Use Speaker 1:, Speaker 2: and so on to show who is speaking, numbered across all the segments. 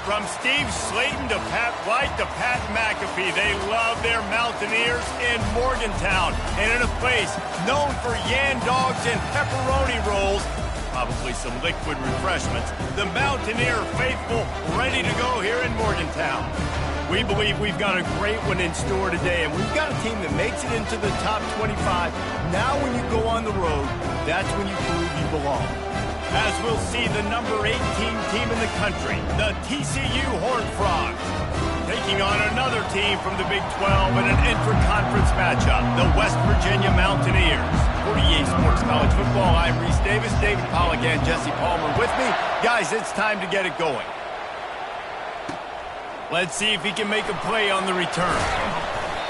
Speaker 1: From Steve Slayton to Pat White to Pat McAfee, they love their Mountaineers in Morgantown. And in a place known for Yan Dogs and pepperoni rolls, probably some liquid refreshments, the Mountaineer faithful ready to go here in Morgantown. We believe we've got a great one in store today, and we've got a team that makes it into the top 25. Now when you go on the road, that's when you prove you belong. As we'll see the number 18 team in the country, the TCU Horned Frogs, taking on another team from the Big 12 in an intra-conference matchup, the West Virginia Mountaineers. For EA Sports College Football, I'm Reese Davis, David Pollack, and Jesse Palmer with me. Guys, it's time to get it going. Let's see if he can make a play on the return.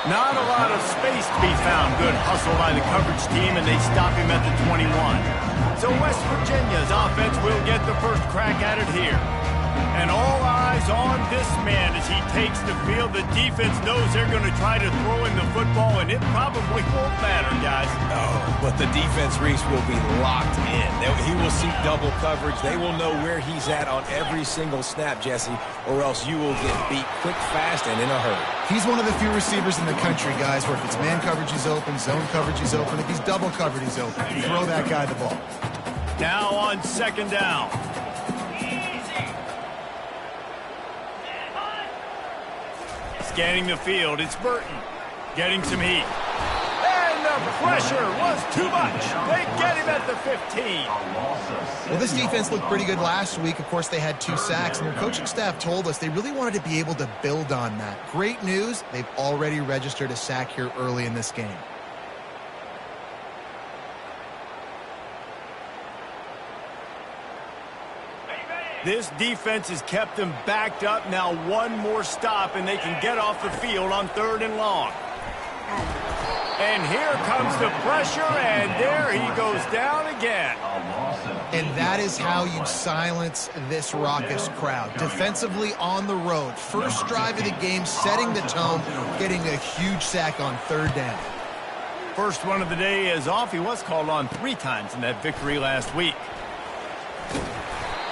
Speaker 1: Not a lot of space to be found. Good hustle by the coverage team, and they stop him at the 21. So West Virginia's offense will get the first crack at it here. And all eyes on this man as he takes the field. The defense knows they're going to try to throw him the football, and it probably won't matter, guys.
Speaker 2: Oh, but the defense, Reese, will be locked in. He will see double coverage. They will know where he's at on every single snap, Jesse, or else you will get beat quick, fast, and in a hurry.
Speaker 3: He's one of the few receivers in the country, guys, where if it's man coverage, he's open, zone coverage, he's open. If he's double covered, he's open. Throw that guy the ball.
Speaker 1: Now on second down. Scanning the field, it's Burton. Getting some heat. And the pressure was too much. They get him at the 15.
Speaker 3: Well, this defense looked pretty good last week. Of course, they had 2 sacks, and their coaching staff told us they really wanted to be able to build on that. Great news, they've already registered a sack here early in this game.
Speaker 1: This defense has kept them backed up. Now one more stop, and they can get off the field on 3rd and long. And here comes the pressure, and there he goes down again.
Speaker 3: And that is how you silence this raucous crowd. Defensively on the road. First drive of the game, setting the tone, getting a huge sack on 3rd down.
Speaker 1: First one of the day is off. He was called on 3 times in that victory last week.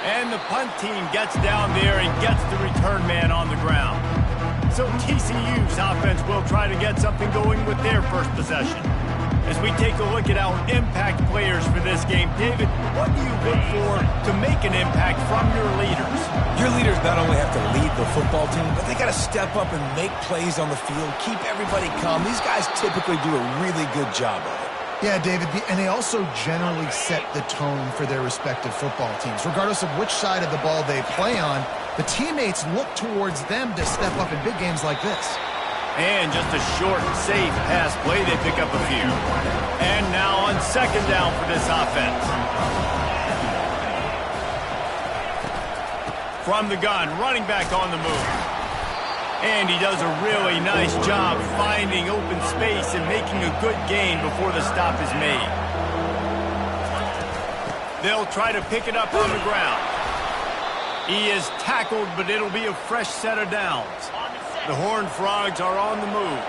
Speaker 1: And the punt team gets down there and gets the return man on the ground. So TCU's offense will try to get something going with their first possession. As we take a look at our impact players for this game, David, what do you look for to make an impact from your leaders?
Speaker 2: Your leaders not only have to lead the football team, but they got to step up and make plays on the field, keep everybody calm. These guys typically do a really good job of it.
Speaker 3: Yeah, David, and they also generally set the tone for their respective football teams. Regardless of which side of the ball they play on, the teammates look towards them to step up in big games like this.
Speaker 1: And just a short, safe pass play, they pick up a few. And now on second down for this offense. From the gun, running back on the move. And he does a really nice job finding open space and making a good gain before the stop is made. They'll try to pick it up on the ground. He is tackled, but it'll be a fresh set of downs. The Horned Frogs are on the move.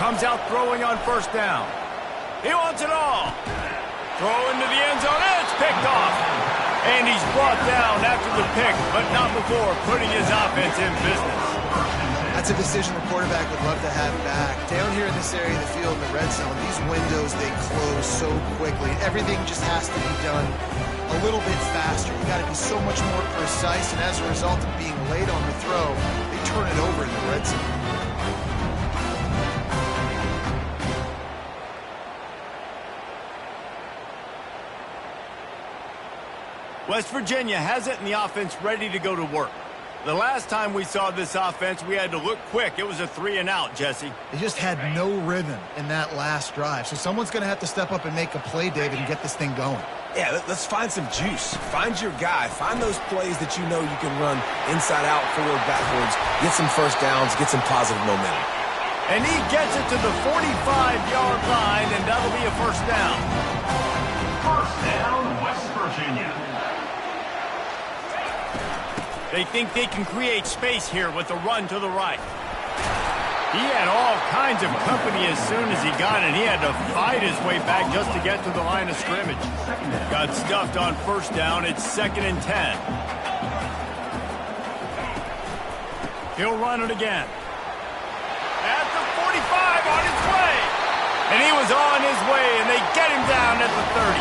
Speaker 1: Comes out throwing on first down. He wants it all. Throw into the end zone, and it's picked off. And he's brought down after the pick, but not before putting his offense in business.
Speaker 3: That's a decision the quarterback would love to have back. Down here in this area of the field in the red zone, these windows, they close so quickly. Everything just has to be done a little bit faster. You got to be so much more precise, and as a result of being late on the throw, they turn it over in the red zone.
Speaker 1: West Virginia has it, and the offense ready to go to work. The last time we saw this offense, we had to look quick. It was a 3-and-out, Jesse.
Speaker 3: They just had no rhythm in that last drive. So someone's going to have to step up and make a play, David, and get this thing going.
Speaker 2: Yeah, let's find some juice. Find your guy. Find those plays that you know you can run inside out, forward, backwards, get some first downs, get some positive momentum.
Speaker 1: And he gets it to the 45-yard line, and that'll be a first down.
Speaker 4: First down, West Virginia.
Speaker 1: They think they can create space here with a run to the right. He had all kinds of company as soon as he got it. He had to fight his way back just to get to the line of scrimmage. Got stuffed on first down. It's 2nd and 10. He'll run it again. At the 45, on his way. And he was on his way, and they get him down at the 30.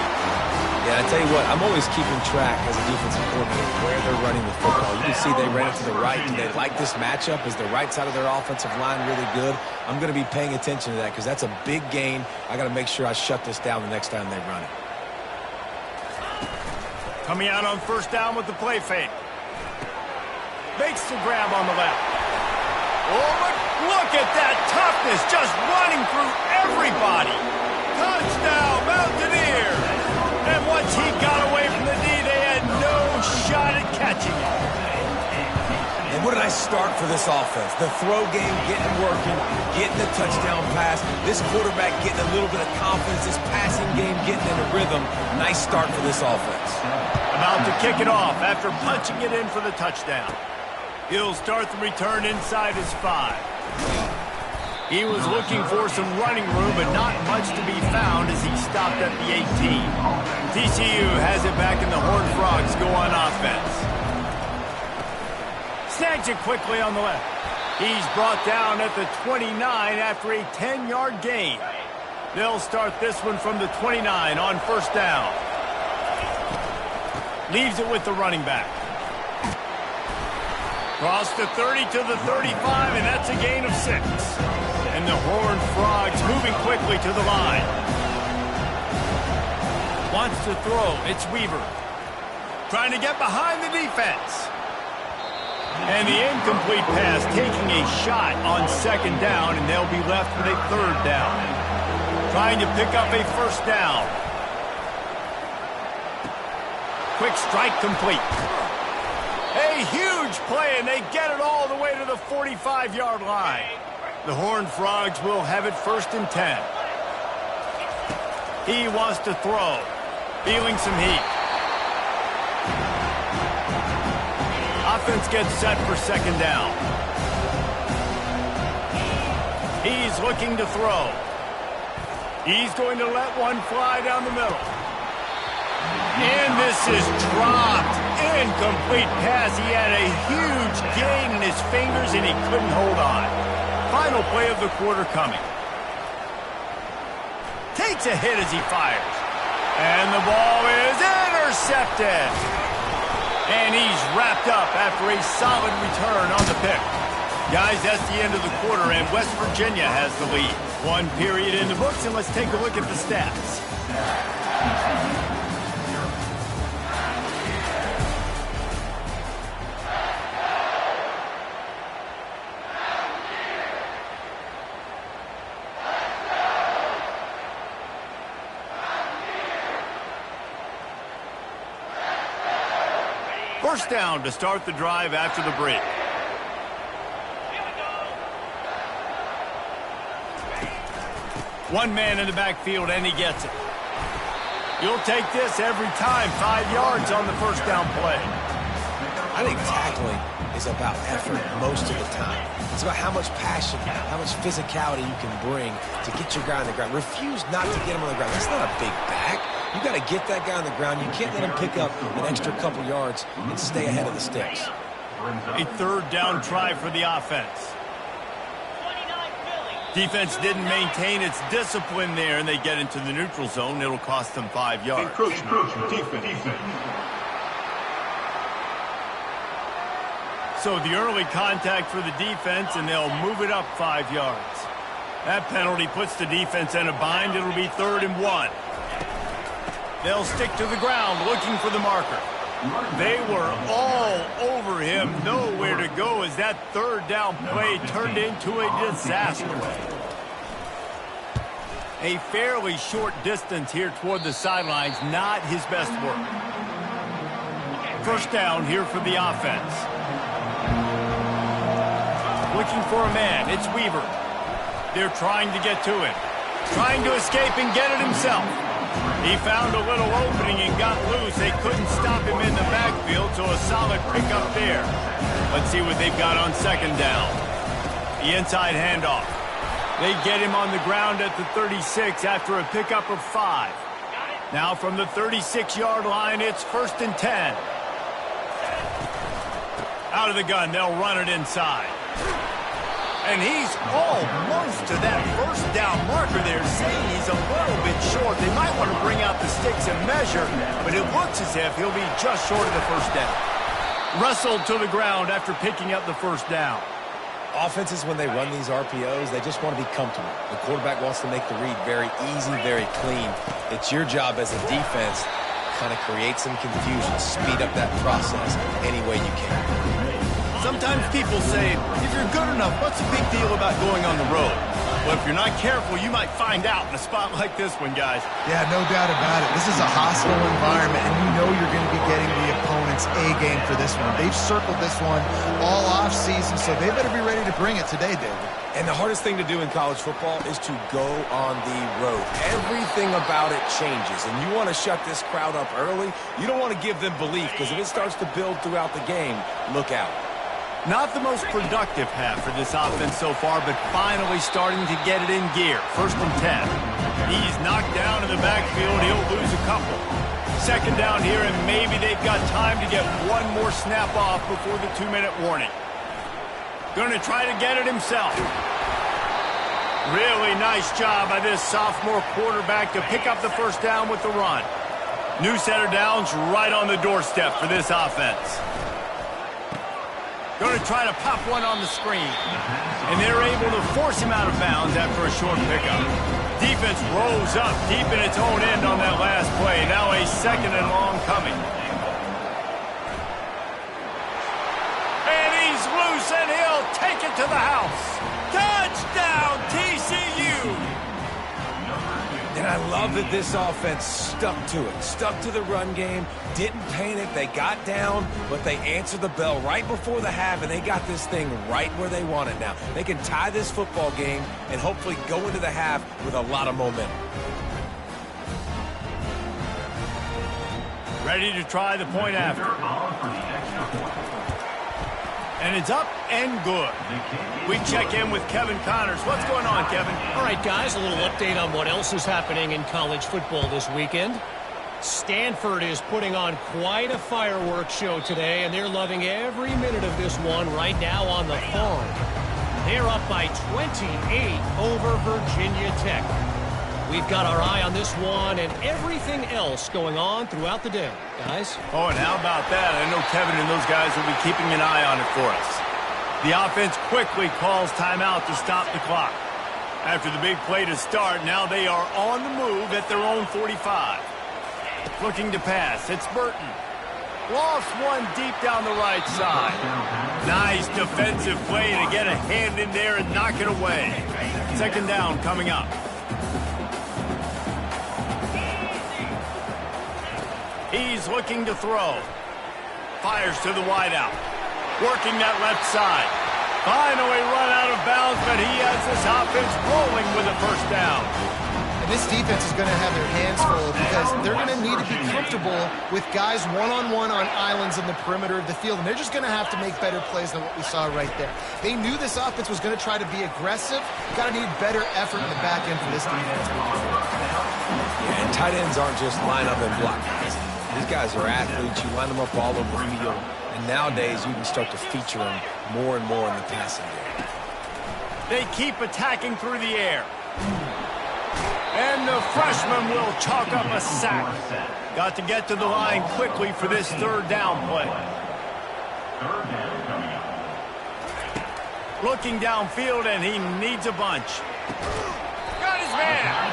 Speaker 2: Yeah, I tell you what, I'm always keeping track as a defensive coordinator where they're running the football. You can see they ran it to the right. Do they like this matchup? Is the right side of their offensive line really good? I'm going to be paying attention to that because that's a big gain. I got to make sure I shut this down the next time they run it.
Speaker 1: Coming out on first down with the play fake. Makes the grab on the left. Oh, look at that toughness, just running through everybody. Touchdown, Mountaineers. And once he got away from the D, they had no shot at catching him.
Speaker 2: And what did I start for this offense? The throw game getting working, getting the touchdown pass. This quarterback getting a little bit of confidence. This passing game getting in a rhythm. Nice start for this offense.
Speaker 1: About to kick it off after punching it in for the touchdown. He'll start the return inside his 5. He was looking for some running room, but not much to be found as he stopped at the 18. TCU has it back in the Horned Frogs go on offense. Snags it quickly on the left. He's brought down at the 29 after a 10-yard gain. They'll start this one from the 29 on first down. Leaves it with the running back. Cross the 30 to the 35, and that's a gain of 6. And the Horned Frogs moving quickly to the line. Wants to throw. It's Weaver. Trying to get behind the defense. And the incomplete pass taking a shot on second down, and they'll be left with a third down. Trying to pick up a first down. Quick strike complete. A huge play, and they get it all the way to the 45-yard line. The Horned Frogs will have it first and 10. He wants to throw. Feeling some heat. Offense gets set for second down. He's looking to throw. He's going to let one fly down the middle. And this is dropped. Incomplete pass. He had a huge gain in his fingers, and he couldn't hold on. Final play of the quarter coming. Takes a hit as he fires. And the ball is intercepted. And he's wrapped up after a solid return on the pick. Guys, that's the end of the quarter, and West Virginia has the lead. 1 period in the books, and let's take a look at the stats. First down to start the drive after the break. One man in the backfield, and he gets it. You'll take this every time. 5 yards on the first down play.
Speaker 2: I think tackling is about effort most of the time. It's about how much passion, how much physicality you can bring to get your guy on the ground. Refuse not to get him on the ground. That's not a big back. You got to get that guy on the ground. You can't let him pick up an extra couple yards and stay ahead of the sticks.
Speaker 1: A third down try for the offense. Defense didn't maintain its discipline there, and they get into the neutral zone. It'll cost them 5 yards.
Speaker 4: Defense.
Speaker 1: So the early contact for the defense, and they'll move it up 5 yards. That penalty puts the defense in a bind. It'll be 3rd and 1. They'll stick to the ground looking for the marker. They were all over him, nowhere to go as that third down play turned into a disaster. A fairly short distance here toward the sidelines, not his best work. First down here for the offense. Looking for a man, it's Weaver. They're trying to get to him. Trying to escape and get it himself. He found a little opening and got loose. They couldn't stop him in the backfield, so a solid pickup there. Let's see what they've got on second down. The inside handoff. They get him on the ground at the 36 after a pickup of 5. Now from the 36-yard line, it's 1st and 10. Out of the gun, they'll run it inside. And he's almost to that first down marker there, saying he's a little bit short. They might want to bring out the sticks and measure, but it looks as if he'll be just short of the first down. Wrestled to the ground after picking up the first down.
Speaker 2: Offenses, when they run these RPOs, they just want to be comfortable. The quarterback wants to make the read very easy, very clean. It's your job as a defense to kind of create some confusion, speed up that process any way you can.
Speaker 1: Sometimes people say, if you're good enough, what's the big deal about going on the road? Well, if you're not careful, you might find out in a spot like this one, guys.
Speaker 3: Yeah, no doubt about it. This is a hostile environment, and you know you're going to be getting the opponent's A game for this one. They've circled this one all off-season, so they better be ready to bring it today, David.
Speaker 2: And the hardest thing to do in college football is to go on the road. Everything about it changes, and you want to shut this crowd up early. You don't want to give them belief, because if it starts to build throughout the game, look out.
Speaker 1: Not the most productive half for this offense so far, but finally starting to get it in gear. 1st and 10. He's knocked down in the backfield. He'll lose a couple. 2nd down here, and maybe they've got time to get one more snap off before the 2-minute warning. Going to try to get it himself. Really nice job by this sophomore quarterback to pick up the first down with the run. New set of downs right on the doorstep for this offense. Going to try to pop one on the screen. And they're able to force him out of bounds after a short pickup. Defense rose up deep in its own end on that last play. Now a 2nd and long coming. And he's loose, and he'll take it to the house. Touchdown, TCU!
Speaker 2: And I love that this offense stuck to it, stuck to the run game, didn't panic. They got down, but they answered the bell right before the half, and they got this thing right where they want it now. They can tie this football game and hopefully go into the half with a lot of momentum.
Speaker 1: Ready to try the point after. And it's up and good. We check in with Kevin Connors. What's going on, Kevin?
Speaker 5: All right, guys, a little update on what else is happening in college football this weekend. Stanford is putting on quite a fireworks show today, and they're loving every minute of this one right now on the farm. They're up by 28 over Virginia Tech. We've got our eye on this one and everything else going on throughout the day, guys.
Speaker 1: Oh, and how about that? I know Kevin and those guys will be keeping an eye on it for us. The offense quickly calls timeout to stop the clock. After the big play to start, now they are on the move at their own 45. Looking to pass, it's Burton. Lost one deep down the right side. Nice defensive play to get a hand in there and knock it away. 2nd down coming up. He's looking to throw. Fires to the wideout. Working that left side. Finally run out of bounds, but he has this offense rolling with a 1st down.
Speaker 3: And this defense is going to have their hands full because they're going to need to be comfortable with guys one-on-one on islands in the perimeter of the field, and they're just going to have to make better plays than what we saw right there. They knew this offense was going to try to be aggressive. Got to need better effort in the back end for this defense.
Speaker 2: Yeah, and tight ends aren't just line up and block guys. These guys are athletes. You line them up all over the field. And nowadays, you can start to feature them more and more in the passing game.
Speaker 1: They keep attacking through the air. And the freshman will chalk up a sack. Got to get to the line quickly for this 3rd down play. Looking downfield, and he needs a bunch. Got his man.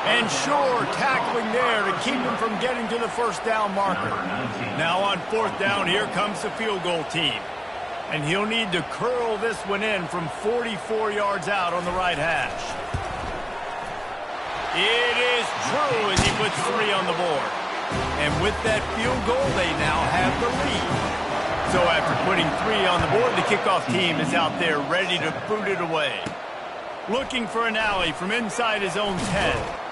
Speaker 1: And sure, tackling there to keep him from getting to the 1st down marker. Now on 4th down, here comes the field goal team. And he'll need to curl this one in from 44 yards out on the right hash. It is true as he puts 3 on the board. And with that field goal, they now have the lead. So after putting 3 on the board, the kickoff team is out there ready to boot it away. Looking for an alley from inside his own 10.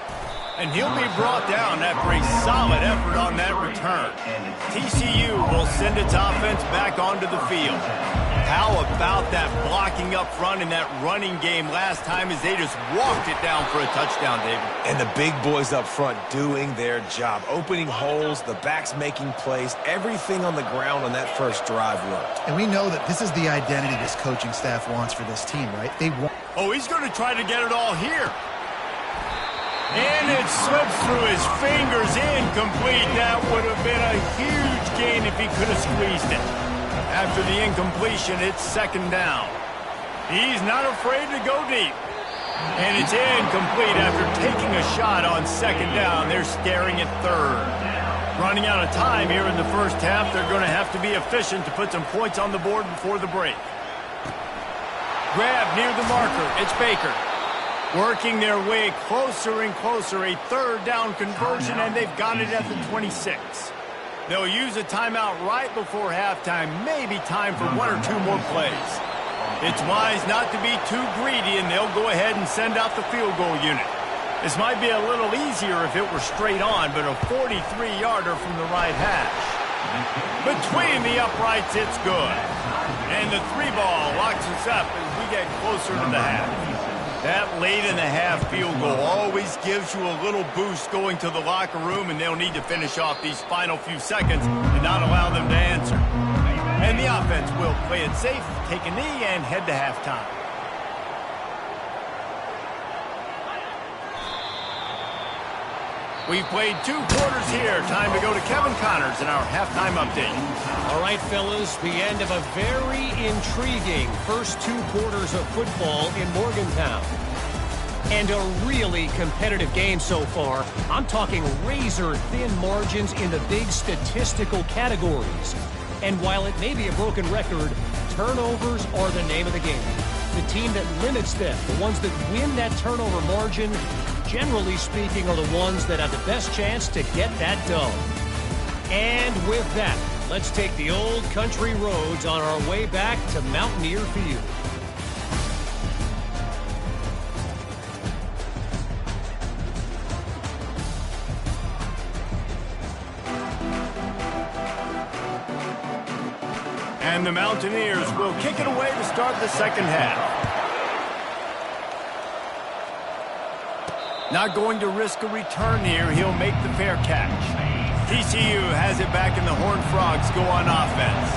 Speaker 1: And he'll be brought down after a solid effort on that return. TCU will send its offense back onto the field. how about that blocking up front in that running game last time as they just walked it down for a touchdown, David?
Speaker 2: And the big boys up front doing their job, opening holes, the backs making plays, everything on the ground on that first drive worked.
Speaker 3: And we know that this is the identity this coaching staff wants for this team, right? They want.
Speaker 1: Oh, he's going to try to get it all here. And it slips through his fingers, incomplete. That would have been a huge gain if he could have squeezed it. After the incompletion, it's second down. He's not afraid to go deep. And it's incomplete after taking a shot on second down. They're staring at third. Running out of time here in the first half. They're going to have to be efficient to put some points on the board before the break. Grab near the marker. It's Baker. Working their way closer and closer. A third down conversion, and they've got it at the 26. They'll use a timeout right before halftime. Maybe time for one or two more plays. It's wise not to be too greedy, and they'll go ahead and send out the field goal unit. This might be a little easier if it were straight on, but a 43-yarder from the right hash. Between the uprights, it's good. And the 3-ball locks us up as we get closer to the half. That late-in-the-half field goal always gives you a little boost going to the locker room, and they'll need to finish off these final few seconds and not allow them to answer. And the offense will play it safe, take a knee, and head to halftime. We've played 2 quarters here. Time to go to Kevin Connors in our halftime update.
Speaker 5: All right, fellas, the end of a very intriguing first 2 quarters of football in Morgantown. And a really competitive game so far. I'm talking razor-thin margins in the big statistical categories. And while it may be a broken record, turnovers are the name of the game. The team that limits them, the ones that win that turnover margin, generally speaking, are the ones that have the best chance to get that done. And with that, let's take the old country roads on our way back to Mountaineer Field.
Speaker 1: And the Mountaineers will kick it away to start the second half. Not going to risk a return here. He'll make the fair catch. TCU has it back, and the Horned Frogs go on offense.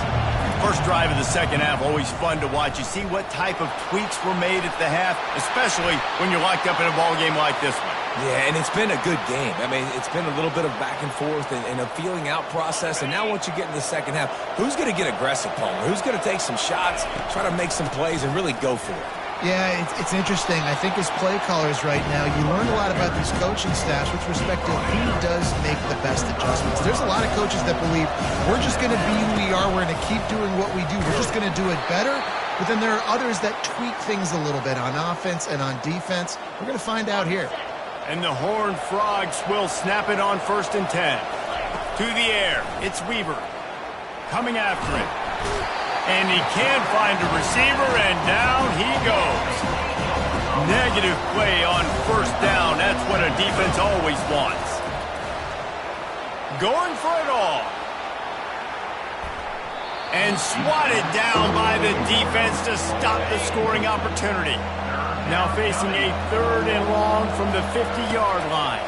Speaker 1: First drive of the second half, always fun to watch. You see what type of tweaks were made at the half, especially when you're locked up in a ball game like this one.
Speaker 2: Yeah, and it's been a good game. I mean, it's been a little bit of back and forth and a feeling out process. And now once you get in the second half, who's going to get aggressive, Palmer? Who's going to take some shots, try to make some plays, and really go for it?
Speaker 3: Yeah, it's interesting. I think as play callers right now, you learn a lot about these coaching staffs with respect to who does make the best adjustments. There's a lot of coaches that believe we're just going to be who we are. We're going to keep doing what we do. We're just going to do it better. But then there are others that tweak things a little bit on offense and on defense. We're going to find out here.
Speaker 1: And the Horned Frogs will snap it on 1st and 10. To the air, it's Weaver. Coming after it. And he can't find a receiver, and down he goes. Negative play on 1st down. That's what a defense always wants. Going for it all. And swatted down by the defense to stop the scoring opportunity. Now facing a 3rd and long from the 50-yard line.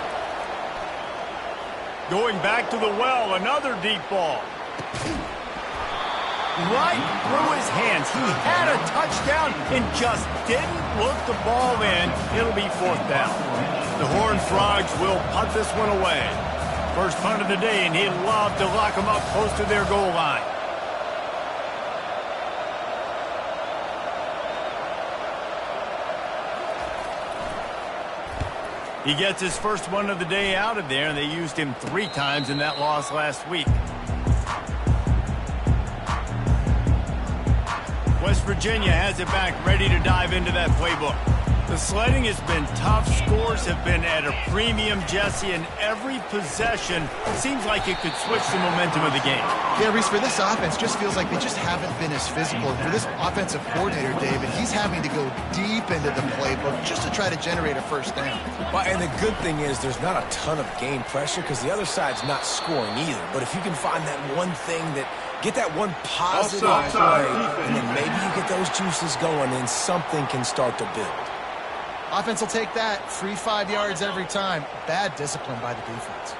Speaker 1: Going back to the well, another deep ball. Right through his hands. He had a touchdown and just didn't look the ball in. It'll be 4th down. The Horned Frogs will punt this one away. First punt of the day, and he'd love to lock them up close to their goal line. He gets his first one of the day out of there, and they used him 3 times in that loss last week. West Virginia has it back, ready to dive into that playbook. The sledding has been tough. Scores have been at a premium, Jesse, and every possession seems like it could switch the momentum of the game.
Speaker 3: Yeah, Reese, for this offense, just feels like they just haven't been as physical. And for this offensive coordinator, David, he's having to go deep into the playbook just to try to generate a 1st down.
Speaker 2: Well, and the good thing is there's not a ton of game pressure because the other side's not scoring either. But if you can find that one thing that Get that one positive play, and then maybe you get those juices going, and something can start to build.
Speaker 3: Offense will take that. Free 5 yards every time. Bad discipline by the defense.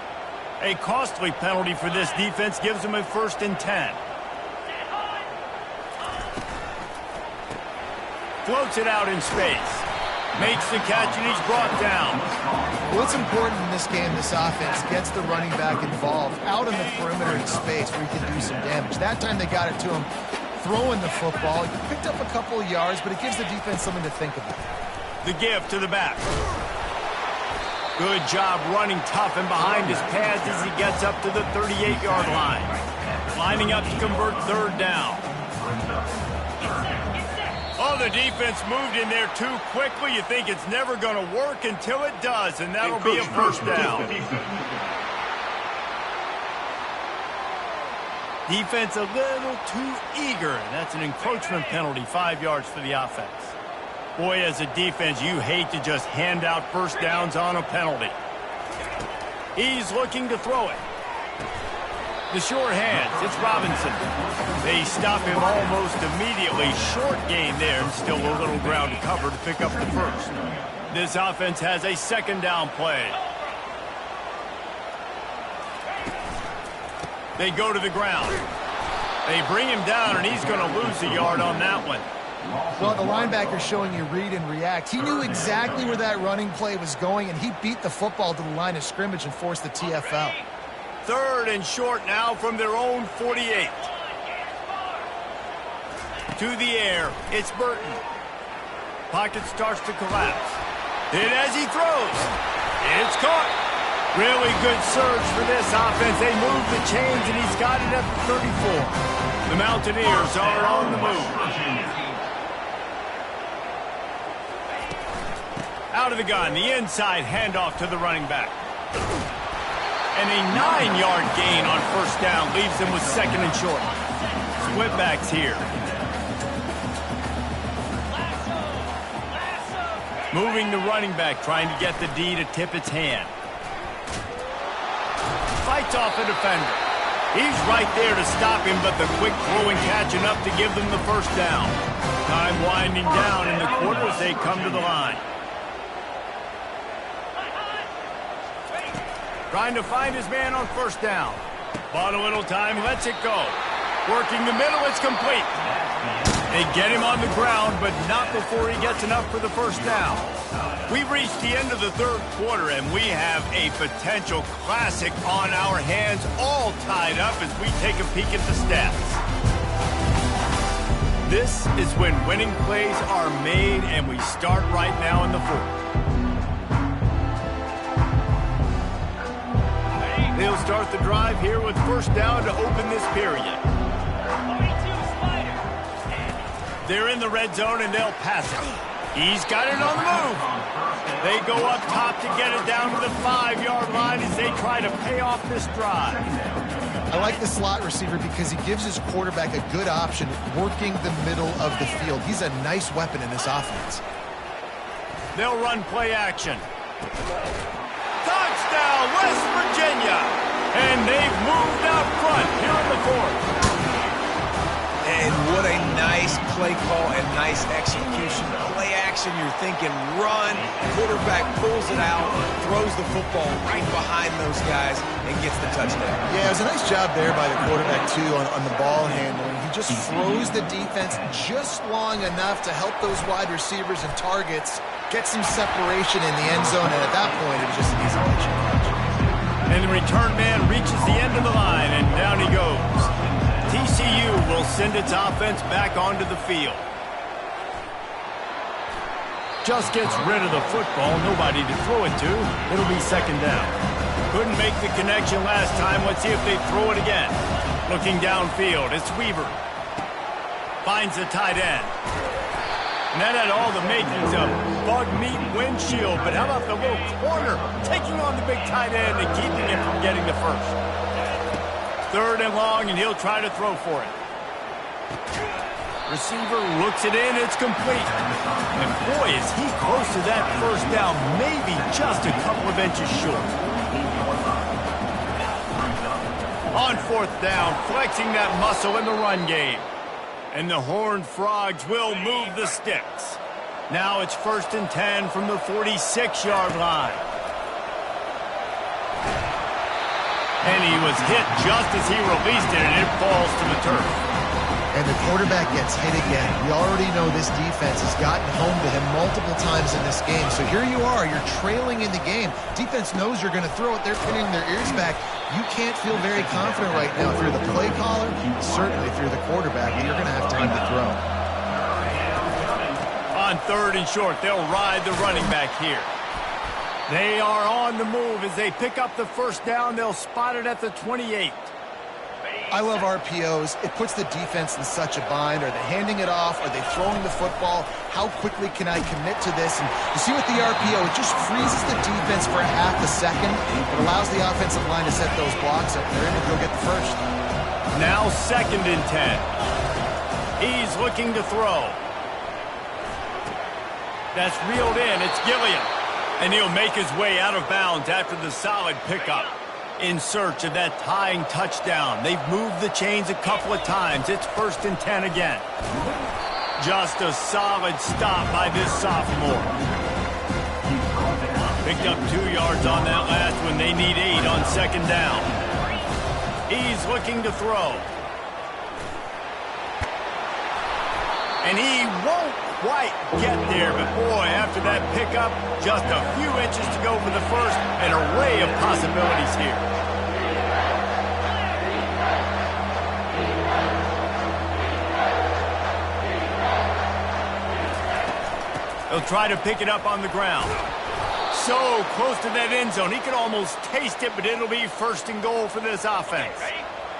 Speaker 1: A costly penalty for this defense gives them a 1st and 10. Floats it out in space. Makes the catch, and he's brought down.
Speaker 3: What's important in this game, this offense gets the running back involved out in the perimeter in space where he can do some damage. That time they got it to him throwing the football. He picked up a couple of yards, but it gives the defense something to think about.
Speaker 1: The give to the back. Good job running tough and behind his pads as he gets up to the 38-yard line. Lining up to convert 3rd down. Oh, the defense moved in there too quickly. You think it's never going to work until it does, and that'll be a 1st down. Defense a little too eager, and that's an encroachment penalty, 5 yards for the offense. Boy, as a defense, you hate to just hand out 1st downs on a penalty. He's looking to throw it. The short hands, it's Robinson. They stop him almost immediately. Short gain there, and still a little ground to cover to pick up the 1st. This offense has a 2nd down play. They go to the ground. They bring him down, and he's going to lose a yard on that one.
Speaker 3: Well, the linebacker's showing you read and react. He knew exactly where that running play was going, and he beat the football to the line of scrimmage and forced the TFL.
Speaker 1: 3rd and short now from their own 48. To the air, it's Burton. Pocket starts to collapse. And as he throws, it's caught. Really good surge for this offense. They move the chains, and he's got it at the 34. The Mountaineers are on the move. Out of the gun, the inside handoff to the running back. And a 9-yard gain on 1st down leaves them with 2nd and short. Split backs here. Moving the running back, trying to get the D to tip its hand. Fights off a defender. He's right there to stop him, but the quick throw and catch enough to give them the 1st down. Time winding down in the quarter as they come to the line. Trying to find his man on 1st down. Bought a little time, lets it go. Working the middle, it's complete. They get him on the ground, but not before he gets enough for the 1st down. We've reached the end of the 3rd quarter, and we have a potential classic on our hands, all tied up as we take a peek at the stats. This is when winning plays are made, and we start right now in the 4th. They'll start the drive here with 1st down to open this period. They're in the red zone, and they'll pass it. He's got it on the move. They go up top to get it down to the 5-yard line as they try to pay off this drive.
Speaker 3: I like the slot receiver because he gives his quarterback a good option working the middle of the field. He's a nice weapon in this offense.
Speaker 1: They'll run play action. Touchdown, West Virginia! And they've moved out front here in the 4th.
Speaker 2: And what a nice play call and nice execution. Play action, you're thinking run. Quarterback pulls it out, throws the football right behind those guys, and gets the touchdown.
Speaker 3: Yeah, it was a nice job there by the quarterback, too, on the ball handling. He just froze the defense just long enough to help those wide receivers and targets get some separation in the end zone, and at that point, it was just an easy catch.
Speaker 1: And the return man reaches the end of the line, and down he goes. TCU will send its offense back onto the field. Just gets rid of the football, nobody to throw it to. It'll be 2nd down. Couldn't make the connection last time. Let's see if they throw it again. Looking downfield, it's Weaver. Finds the tight end. And that had all the makings of bug meat windshield, but how about the little corner taking on the big tight end and keeping him from getting the 1st? 3rd and long, and he'll try to throw for it. Receiver looks it in, it's complete. And boy, is he close to that 1st down, maybe just a couple of inches short. On 4th down, flexing that muscle in the run game. And the Horned Frogs will move the sticks. Now it's 1st and 10 from the 46-yard line. And he was hit just as he released it, and it falls to the turf.
Speaker 3: And the quarterback gets hit again. We already know this defense has gotten home to him multiple times in this game. So here you are, you're trailing in the game. Defense knows you're going to throw it. They're pinning their ears back. You can't feel very confident right now if you're the play caller. Certainly if you're the quarterback, you're going to have time to throw.
Speaker 1: On 3rd and short, they'll ride the running back here. They are on the move as they pick up the 1st down. They'll spot it at the 28.
Speaker 3: I love RPOs. It puts the defense in such a bind. Are they handing it off? Are they throwing the football? How quickly can I commit to this? And you see with the RPO, it just freezes the defense for a half a second. It allows the offensive line to set those blocks up. They're in to go get the 1st.
Speaker 1: Now 2nd and 10. He's looking to throw. That's reeled in. It's Gilliam. And he'll make his way out of bounds after the solid pickup. In search of that tying touchdown. They've moved the chains a couple of times. It's 1st and 10 again. Just a solid stop by this sophomore. Picked up 2 yards on that last one. They need 8 on 2nd down. He's looking to throw. And he won't quite get there, but boy, after that pickup, just a few inches to go for the 1st. An array of possibilities here. They'll try to pick it up on the ground. So close to that end zone. He could almost taste it, but it'll be 1st and goal for this offense.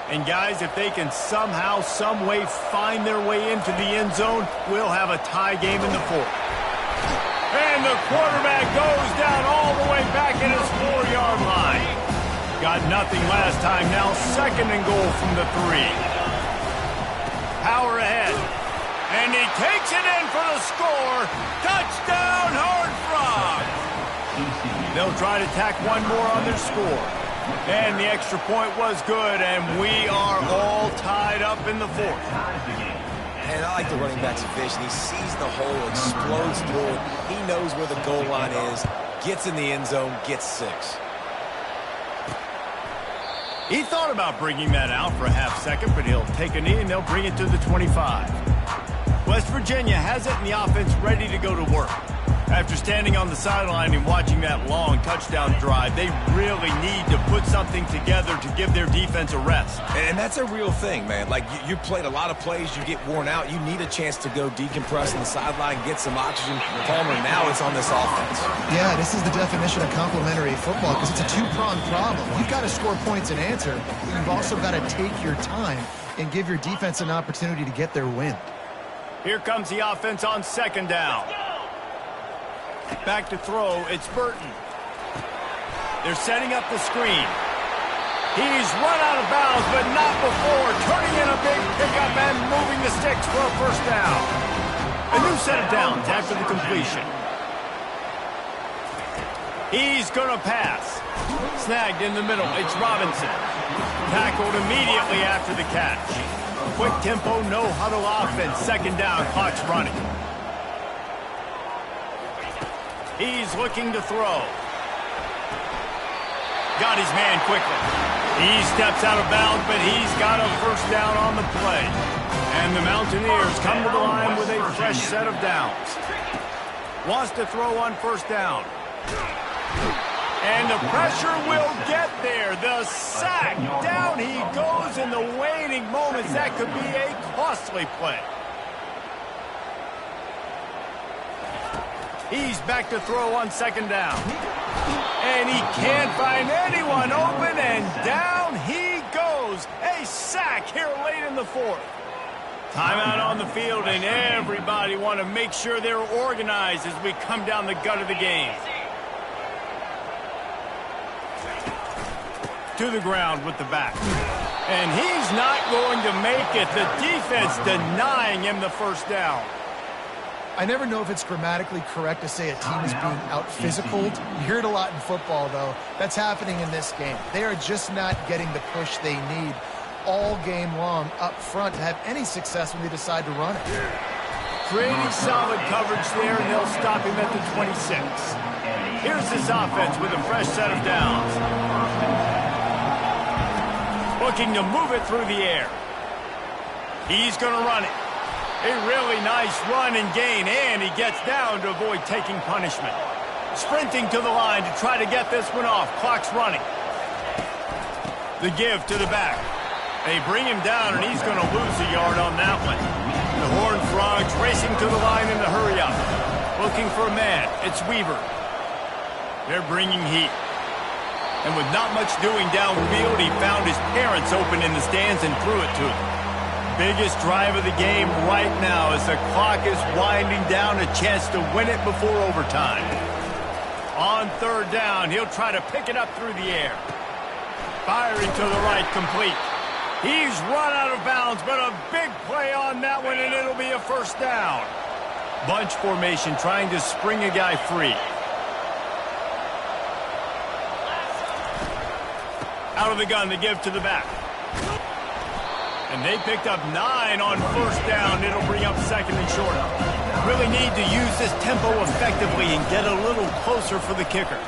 Speaker 1: And guys, if they can somehow, some way find their way into the end zone, we'll have a tie game in the 4th. And the quarterback goes down all the way back at his 4-yard line. Got nothing last time. Now 2nd and goal from the 3. Power ahead. And he takes it in for the score. Touchdown, Horned Frogs. They'll try to tack one more on their score. And the extra point was good, and we are all tied up in the 4th.
Speaker 2: And I like the running back's vision. He sees the hole, explodes through it. He knows where the goal line is, gets in the end zone, gets 6.
Speaker 1: He thought about bringing that out for a half second, but he'll take a knee, and they'll bring it to the 25. West Virginia has it, and the offense ready to go to work. After standing on the sideline and watching that long touchdown drive, they really need to put something together to give their defense a rest.
Speaker 2: And that's a real thing, man. Like, you played a lot of plays, you get worn out. You need a chance to go decompress on the sideline, get some oxygen. Palmer, now it's on this offense.
Speaker 3: Yeah, this is the definition of complementary football because it's a two-pronged problem. You've got to score points and answer, but you've also got to take your time and give your defense an opportunity to get their win.
Speaker 1: Here comes the offense on 2nd down. Back to throw, it's Burton. They're setting up the screen. He's run out of bounds, but not before turning in a big pickup and moving the sticks for a 1st down. A new set of downs after the completion. He's going to pass. Snagged in the middle, it's Robinson. Tackled immediately after the catch. Quick tempo, no huddle offense. 2nd down, clock's running. He's looking to throw. Got his man quickly. He steps out of bounds, but he's got a 1st down on the play. And the Mountaineers come to the line with a fresh set of downs. Wants to throw on 1st down. And the pressure will get there. The sack. Down he goes in the waning moments. That could be a costly play. He's back to throw on 2nd down. And he can't find anyone open, and down he goes. A sack here late in the 4th. Timeout on the field, and everybody want to make sure they're organized as we come down the gut of the game. To the ground with the back. And he's not going to make it. The defense denying him the 1st down.
Speaker 3: I never know if it's grammatically correct to say a team is being out-physicaled. You hear it a lot in football, though. That's happening in this game. They are just not getting the push they need all game long up front to have any success when they decide to run it.
Speaker 1: Creating solid coverage there, and they'll stop him at the 26. Here's this offense with a fresh set of downs. Looking to move it through the air. He's going to run it. A really nice run and gain, and he gets down to avoid taking punishment. Sprinting to the line to try to get this one off. Clock's running. The give to the back. They bring him down, and he's going to lose a yard on that one. The Horned Frogs racing to the line in the hurry-up. Looking for a man. It's Weaver. They're bringing heat. And with not much doing downfield, he found his parents open in the stands and threw it to them. Biggest drive of the game right now as the clock is winding down, a chance to win it before overtime. On third down, he'll try to pick it up through the air. Firing to the right, complete. He's run out of bounds, but a big play on that one, and it'll be a first down. Bunch formation trying to spring a guy free. Out of the gun, the give to the back. And they picked up 9 on first down. It'll bring up second and short. Really need to use this tempo effectively and get a little closer for the kicker.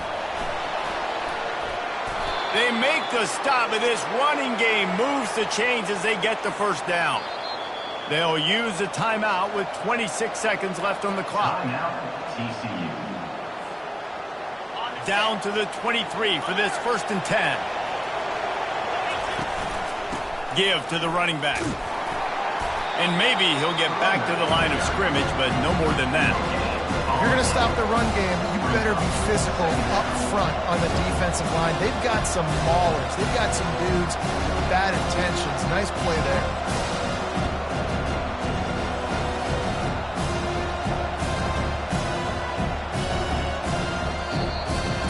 Speaker 1: They make the stop, and this running game moves the chains as they get the first down. They'll use a timeout with 26 seconds left on the clock. Down to the 23 for this 1st and 10. Give to the running back. And maybe he'll get back to the line of scrimmage, but no more than that.
Speaker 3: If you're going to stop the run game, you better be physical up front on the defensive line. They've got some maulers. They've got some dudes with bad intentions. Nice play there.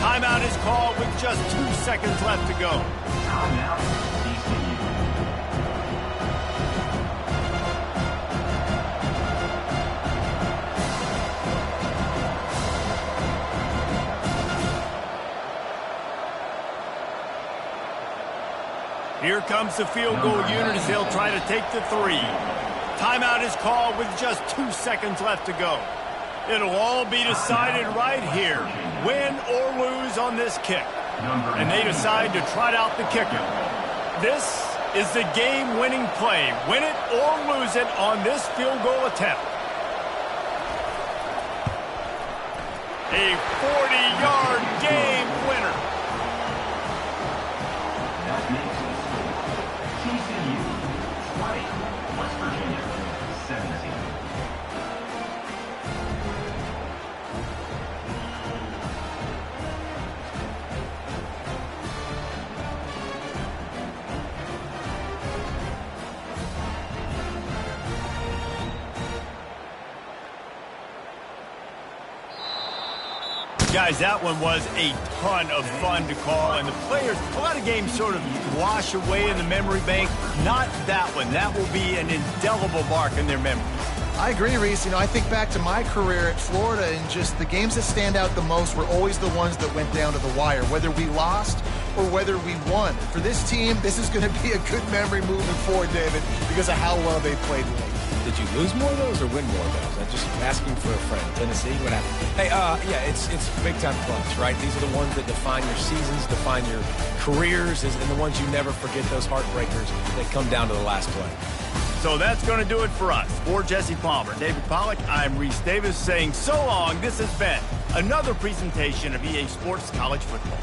Speaker 1: Timeout is called with just 2 seconds left to go. Here comes the field goal unit as they'll try to take the 3. Timeout is called with just 2 seconds left to go. It'll all be decided right here, win or lose on this kick. And they decide to trot out the kicker. This is the game-winning play. Win it or lose it on this field goal attempt. A 40-yard game winner. Guys, that one was a ton of fun to call, and the players, a lot of games sort of wash away in the memory bank. Not that one. That will be an indelible mark in their memories.
Speaker 3: I agree, Reese. I think back to my career at Florida, and just the games that stand out the most were always the ones that went down to the wire, whether we lost or whether we won. For this team, this is going to be a good memory moving forward, David, because of how well they played late.
Speaker 2: Did you lose more of those or win more of those? I'm just asking for a friend. Tennessee, what happened? Hey, yeah, it's big-time clutch, right? These are the ones that define your seasons, define your careers, and the ones you never forget, those heartbreakers that come down to the last play.
Speaker 1: So that's going to do it for us. For Jesse Palmer, David Pollack, I'm Reese Davis saying so long. This has been another presentation of EA Sports College Football.